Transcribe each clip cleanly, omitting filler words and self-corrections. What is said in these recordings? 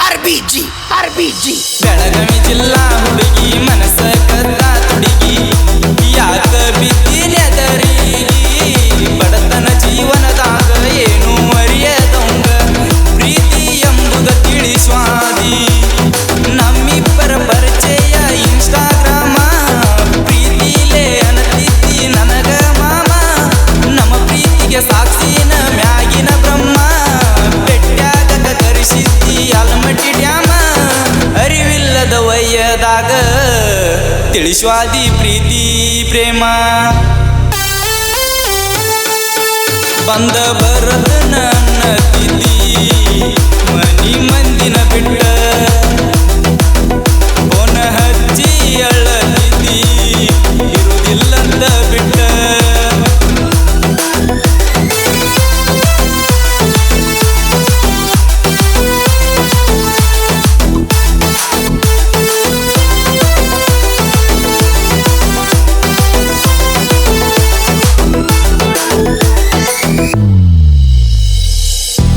RBG Belagavi ಜಿಲ್ಲಾ ಹುಡುಗಿ ಮನಸ ಕದ್ದ ತುಡುಗಿ ಯಾಕ ಬಿದ್ದಿನೆದರಿಗೆ ಬಡತನ ಜೀವನದಾಗ ಏನು ಅರಿಯದವಂಗ ಪ್ರೀತಿ ಎಂಬುದ ತಿಳಿಸ್ವಾದಿ ನಮ್ಮಿಬ್ಬರ ಪರಿಚಯ ಇನ್ಸ್ಟಾಗ್ರಾಮ ಪ್ರೀತಿಲೇ ಅನತಿದ್ದಿ ನನಗ ಮಾಮ ನಮ್ಮ ಪ್ರೀತಿಗೆ ಸಾಕ್ಷಿನ ಮ್ಯಾಗಿನ ಬ್ರಹ್ಮ ಬೆಟ್ಟ್ಯಾಗ ಕರಿಸಿದ್ದಿ ಆಲಮಟ್ಟಿ ಡ್ಯಾಮ ಅರಿವಿಲ್ಲದ ವಯ್ಯದಾಗ ತಿಳಿಸ್ವಾದಿ ಪ್ರೀತಿ ಪ್ರೇಮ ಬಂದ ಬರದ ನನ್ನ ತಿದ್ದಿ ಮನಿ ಮಂದಿನ ಬಿಟ್ಟ ಫೋನ ಹಚ್ಚಿ ಅಳತಿದ್ದಿ ಇರುವುದಿಲ್ಲಂತ ಬಿಟ್ಟ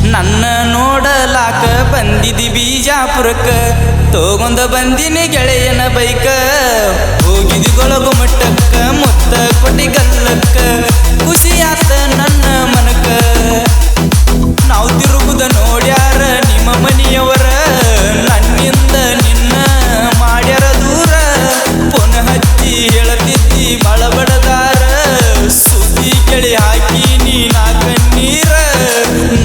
ನನ್ನ ನೋಡಲಾಕ ಬಂದಿದಿ ಬೀಜಾಪುರಕ್ಕ ತಗೊಂಡ ಬಂದಿನಿ ಗೆಳೆಯನ ಬೈಕ ಹೋಗಿದಿ ಗೊಳಗು ಮಟ್ಟಕ್ಕ ಮೊತ್ತ ಕೊಟ್ಟಿ ಗಲ್ಲಕ್ಕ ಖುಷಿಯಾತ ನನ್ನ ಮನಕ ನಾವು ತಿರುಗುದ ನೋಡ್ಯಾರ ನಿಮ್ಮ ಮನಿಯವರ ನನ್ನಿಂದ ನಿನ್ನ ಮಾಡ್ಯಾರ ದೂರ ಪುನ ಹಚ್ಚಿ ಹೇಳತಿದ್ದಿ ಬಾಳ ಬಡದಾರ ಸುದ್ದಿ ಕೆಳಿ ಹಾಕಿ ನೀನಾ ಕಣ್ಣೀರ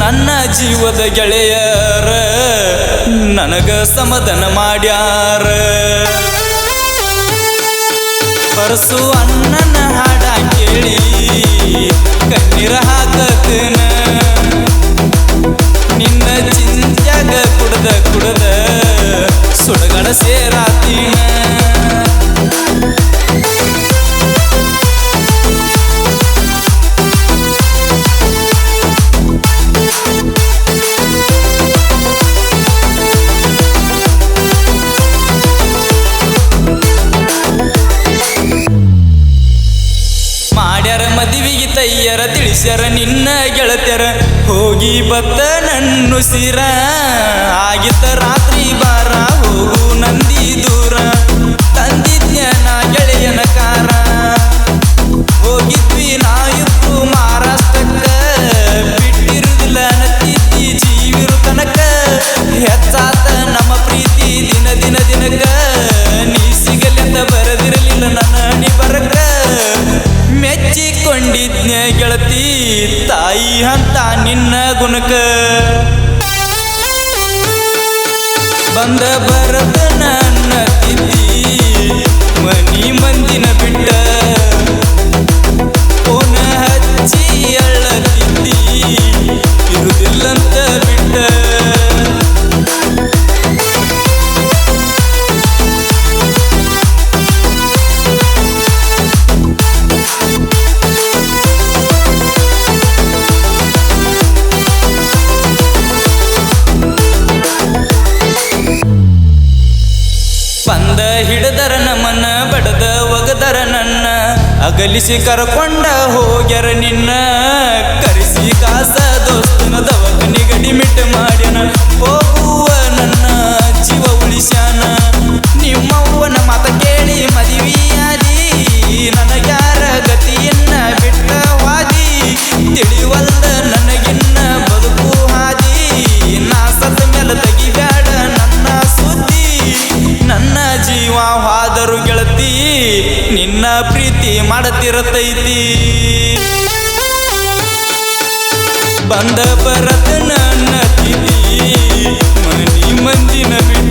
ನನ್ನ ಜೀವದ ಗೆಳೆಯರ ನನಗ ಸಮಾಧಾನ ಮಾಡ್ಯಾರ ಪರಸು ಅಣ್ಣನ ಹಾಡ ಕೇಳಿ ಕಣ್ಣೀರ ಹಾಕತನ ನಿನ್ನ ಚಿಂತ್ಯಾಗ ಕುಡದ ಸುಡಗಡ ಸೇರಾತೀನ ಮಾಡ್ಯಾರ ಮದುವಿಗೆ ತಯ್ಯರ ತಿಳಿಸ್ಯಾರ ನಿನ್ನ ಗೆಳತ್ಯರ ಹೋಗಿ ಬತ್ತ ನನ್ನು ಸಿರ ಆಗಿತ್ತ ರಾತ್ರಿ ಬಾರ ಹೋಗು ನಂದಿ ದೂರ ತಂದಿದ್ಯ ನಾ ಗೆಳೆಯನ ಕಾರ ಹೋಗಿದ್ವಿ ನಾವಿಬ್ರು ಮಹಾರಾಷ್ಟ್ರಕ್ಕ ಬಿಟ್ಟಿರುದಿಲ್ಲ ನತ್ತಿದ್ದಿ ಜೀವಿರು ತನಕ ಹೆಚ್ಚಾತ ನಮ್ಮ ಪ್ರೀತಿ ದಿನ ದಿನಕ್ಕ ನೀ ಸಿಗಲೆಂದ ಬರದಿರಲಿಲ್ಲ ನನ್ನ ನೀ ಬರಕ ಮೆಚ್ಚಿಕೊಂಡಿದ್ನೆ ಗೆಳತಿ ತಾಯಿ ಅಂತ ನಿನ್ನ ಗುಣಕ ಬಂದ ಬರದ ನನ್ನ ತಿದ್ದಿ ಮನಿ ಮಂದಿನ ಬಿಟ್ಟ ಫೋನ ಹಚ್ಚಿ ಅಳತಿದ್ದಿ ಇರುವುದಿಲ್ಲಂತ ಬಿಟ್ಟ ಬಂದ ಹಿಡದರ ನಮನ ಬಡದ ಒಗದರ ನನ್ನ ಅಗಲಿಸಿ ಕರ್ಕೊಂಡ ಹೋಗ್ಯಾರ ನಿನ್ನ ಕರೆಸಿ ಕಾಸ ದೋಸ್ತನ ದವಕನಿ ಗಡಿಮಿಟ್ ಮಾಡ್ಯಾನ ಹೋಗುವ ನನ್ನ ಜೀವ ಉಳಿಸ್ಯಾನ ನಿಮ್ಮವ್ವನ ಮಾತ ಕೇಳಿ ಮದುವೆಯಾದಿ ನನಗ್ಯಾರ ಗತಿಯನ್ನ ಬಿಟ್ಟ ವಾದಿ ತಿಳಿವಲ್ದ ನನಗಿನ್ನ ಬದುಕು ಹಾದಿ ನಾ ಸತ್ತ ಮೇಲೆ ತೆಗಿಬ್ಯಾಡ ನನ್ನ ಸುದ್ದಿ ನನ್ನ ಜೀವ ಹಾದರು ಗೆಳತಿ ನಿನ್ನ ಪ್ರೀತಿ ಮಾಡತಿರತೈತಿ ಬಂದ ಬರದ ನನ್ನ ತಿದ್ದಿ ಮನಿ ಮಂದಿನ ಬಿಟ್ಟ